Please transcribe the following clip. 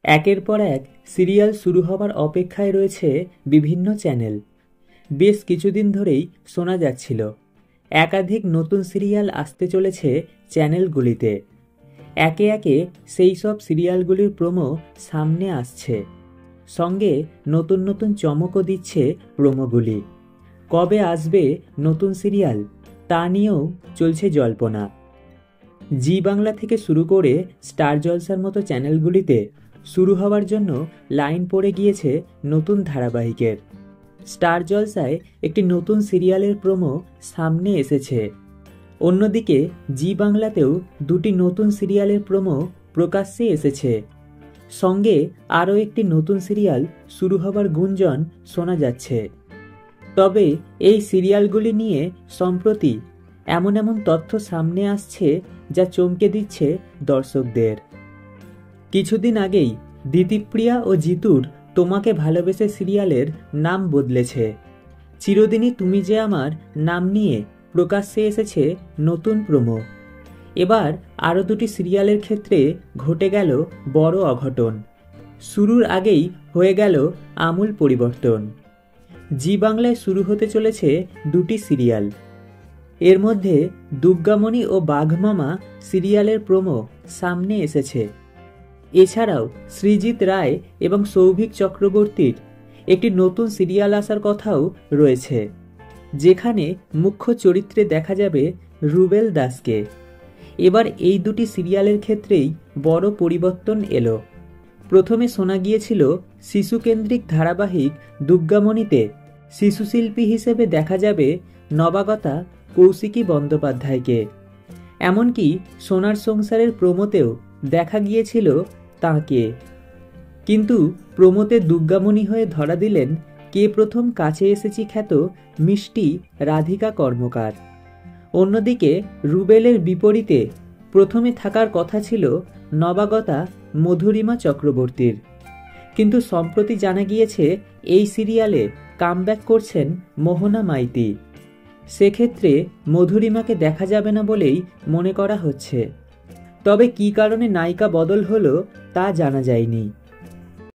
একের পর এক সিরিয়াল শুরু হবার অপেক্ষায় রয়েছে বিভিন্ন চ্যানেল। বেশ কিছুদিন ধরেই শোনা যাচ্ছিল একাধিক নতুন সিরিয়াল আসতে চলেছে চ্যানেলগুলিতে। একে একে সেই সব সিরিয়ালগুলির প্রোমো সামনে আসছে, সঙ্গে নতুন নতুন চমকও দিচ্ছে প্রোমোগুলি। কবে আসবে নতুন সিরিয়াল তা নিয়েও চলছে জল্পনা। জি বাংলা থেকে শুরু করে স্টার জলসার মতো চ্যানেলগুলিতে শুরু হওয়ার জন্য লাইন পড়ে গিয়েছে নতুন ধারাবাহিকের। স্টার জলসায় একটি নতুন সিরিয়ালের প্রোমো সামনে এসেছে। অন্যদিকে জি বাংলাতেও দুটি নতুন সিরিয়ালের প্রোমো প্রকাশ্যে এসেছে। সঙ্গে আরও একটি নতুন সিরিয়াল শুরু হবার গুঞ্জন শোনা যাচ্ছে। তবে এই সিরিয়ালগুলি নিয়ে সম্প্রতি এমন এমন তথ্য সামনে আসছে যা চমকে দিচ্ছে দর্শকদের। কিছুদিন আগেই দিতিপ্রিয়া ও জিতুর তোমাকে ভালোবেসে সিরিয়ালের নাম বদলেছে। চিরদিনই তুমি যে আমার নাম নিয়ে প্রকাশ্যে এসেছে নতুন প্রোমো। এবার আরও দুটি সিরিয়ালের ক্ষেত্রে ঘটে গেল বড় অঘটন। শুরুর আগেই হয়ে গেল আমূল পরিবর্তন। জি বাংলায় শুরু হতে চলেছে দুটি সিরিয়াল। এর মধ্যে দুর্গামণি ও বাঘমামা সিরিয়ালের প্রোমো সামনে এসেছে। এছাড়াও সৃজিত রায় এবং সৌভিক চক্রবর্তীর একটি নতুন সিরিয়াল আসার কথাও রয়েছে, যেখানে মুখ্য চরিত্রে দেখা যাবে রুবেল দাসকে। এবার এই দুটি সিরিয়ালের ক্ষেত্রেই বড় পরিবর্তন এলো। প্রথমে শোনা গিয়েছিল শিশুকেন্দ্রিক ধারাবাহিক দুর্গামণিতে শিশুশিল্পী হিসেবে দেখা যাবে নবাগতা কৌশিকী বন্দ্যোপাধ্যায়কে। এমনকি সোনার সংসারের প্রোমোতেও দেখা গিয়েছিল তাঁকে। কিন্তু প্রোমোতে দুর্গামণি হয়ে ধরা দিলেন কে প্রথম কাছে এসেছি খ্যাত মিষ্টি রাধিকা কর্মকার। অন্যদিকে রুবেলের বিপরীতে প্রথমে থাকার কথা ছিল নবাগতা মধুরিমা চক্রবর্তীর। কিন্তু সম্প্রতি জানা গিয়েছে এই সিরিয়ালে কামব্যাক করছেন মোহনা মাইতি। সেক্ষেত্রে মধুরিমাকে দেখা যাবে না বলেই মনে করা হচ্ছে। তবে কী কারণে নায়িকা বদল হলো তা জানা যায়নি।